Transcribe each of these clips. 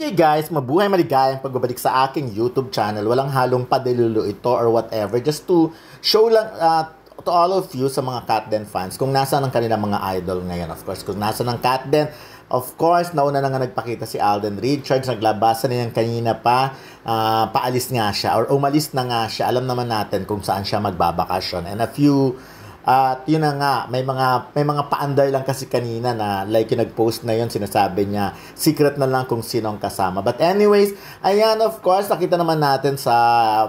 Hey guys, mabuhay maligayang pagbabalik sa aking YouTube channel. Walang halong padilulo ito or whatever. Just to show lang to all of you sa mga Katden fans kung nasaan ang kanilang mga idol ngayon. Of course, kung nasaan ang Katden, of course, nauna na nga nagpakita si Alden Richards. Naglabasan na yan kanina pa. Paalis nga siya or umalis na nga siya. Alam naman natin kung saan siya magbabakasyon. And a few at yun na nga, may mga paandar lang kasi kanina na like yung nag-post na yun, sinasabi niya, secret na lang kung sino ang kasama. But anyways, ayan, of course, nakita naman natin sa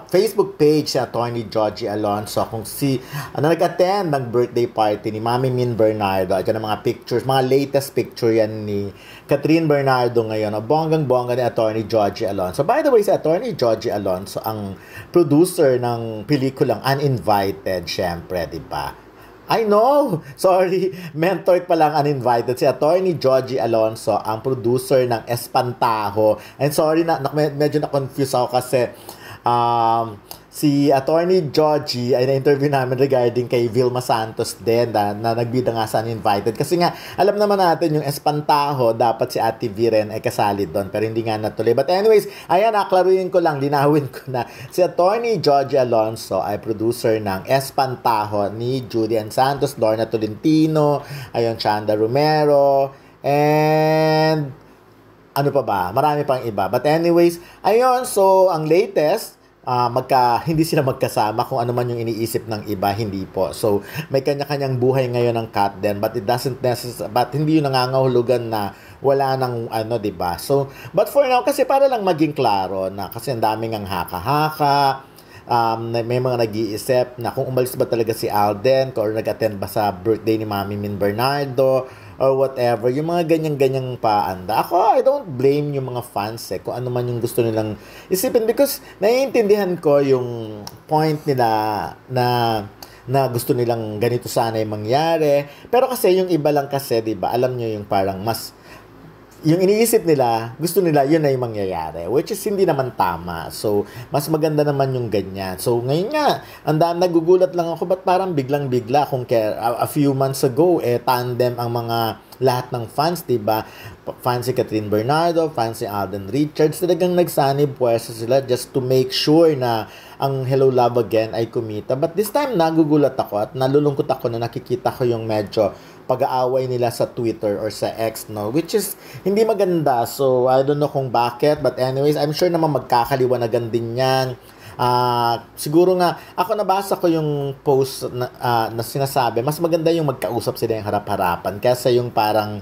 Facebook page si Attorney Georgie Alonso kung nag-attend ng birthday party ni Mami Min Bernardo. At yan ang mga pictures, mga latest picture yan ni Catherine Bernardo ngayon. Bonggang-bongga ni Attorney Georgie Alonso. By the way, si Attorney Georgie Alonso ang producer ng pelikulang Uninvited, syempre, di ba? I know! Sorry, mentor pa lang uninvited. Si Attorney Georgie Alonso, ang producer ng Espantajo. And sorry, medyo na-confuse ako kasi si Attorney Georgie ay na-interview namin regarding kay Vilma Santos din na nagbida nga sa Uninvited. Kasi nga, alam naman natin yung Espantajo, dapat si Ate V rin ay kasali doon. Pero hindi nga natuloy. But anyways, ayan, klaruhin ko lang, linawin ko na. Si Attorney Georgie Alonso ay producer ng Espantajo ni Julian Santos, Lorna Tolentino, ayun, Chanda Romero, and ano pa ba? Marami pang iba. But anyways, ayun, so ang latest, hindi sila magkasama kung ano man yung iniisip ng iba, hindi po. So, may kanya-kanyang buhay ngayon ng Katden, but it doesn't but hindi yung nangangahulugan na wala nang ano, 'di ba? So, but for now kasi para lang maging klaro na kasi ang daming ang haka-haka, may mga nag-iisip na kung umalis ba talaga si Alden or nag-attend ba sa birthday ni Mami Min Bernardo or whatever, yung mga ganyang-ganyang paanda. Ako, I don't blame yung mga fans kung ano man yung gusto nilang isipin because naiintindihan ko yung point nila na gusto nilang ganito sana yung mangyari. Pero kasi yung iba lang kasi, di ba, alam nyo yung parang mas yung iniisip nila, gusto nila, yun na yung mangyayari. Which is hindi naman tama. So, mas maganda naman yung ganyan. So, ngayon nga, nagugulat lang ako, ba't parang biglang-bigla kung a few months ago, tandem ang mga lahat ng fans, diba? Fans si Catherine Bernardo, fans si Alden Richards, talagang nagsanib pwersa sila just to make sure na ang Hello Love Again ay kumita. But this time, nagugulat ako at nalulungkot ako na nakikita ko yung medyo pag-aaway nila sa Twitter or sa X, no? Which is hindi maganda. So, I don't know kung bakit. But anyways, I'm sure naman magkakaliwanagan din yan. Siguro nga, ako nabasa ko yung post na sinasabi, mas maganda yung magkausap sila yung harap-harapan kaysa yung parang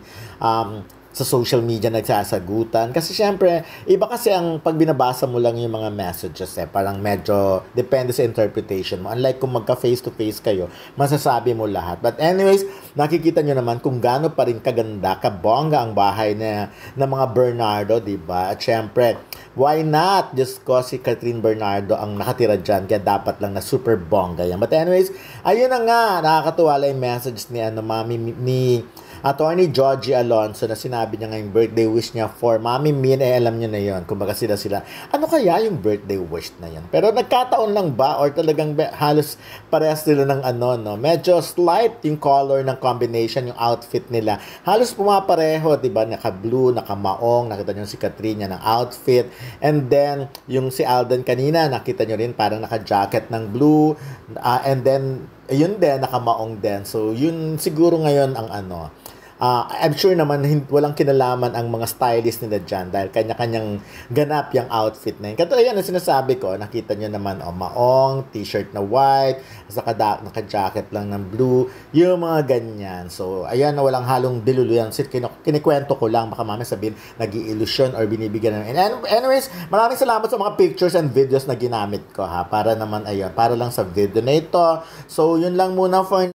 sa social media nagsasagutan. Kasi syempre, iba kasi ang pag binabasa mo lang yung mga messages parang medyo depende sa interpretation mo. Unlike kung magka face-to-face kayo, masasabi mo lahat. But anyways, nakikita nyo naman kung gaano pa rin kaganda, kabongga ang bahay na mga Bernardo, diba? At syempre, why not? Just cause si Catherine Bernardo ang nakatira dyan, kaya dapat lang na super bongga yan. But anyways, ayun na nga, nakakatuwa lang yung message ni Attorney Georgie Alonso na sinabi niya ngayong birthday wish niya for Mami Min, alam niyo na yon. Kumbaga sila. Ano kaya yung birthday wish na yon? Pero nagkataon lang ba or talagang halos parehas sila ng no? Medyo slight yung color ng combination, yung outfit nila. Halos pumapareho, 'di ba? Naka-blue, naka-maong, nakita niyo si Katrina ng outfit. And then yung si Alden kanina, nakita niyo rin parang naka-jacket ng blue. And then yun din, naka-maong din. So yun siguro ngayon ang I'm sure naman walang kinalaman ang mga stylist nila dyan dahil kanya-kanyang ganap yung outfit na yun. Katulad yan ang sinasabi ko, nakita nyo naman, maong, t-shirt na white, naka-jacket lang ng blue, yung mga ganyan. So, ayan na walang halong diluluyan. Kinikwento ko lang, baka mamaya sabihin, nag-i-illusion or binibigyan ng... And anyways, maraming salamat sa mga pictures and videos na ginamit ko para naman, ayun, para lang sa video na ito. So, yun lang muna for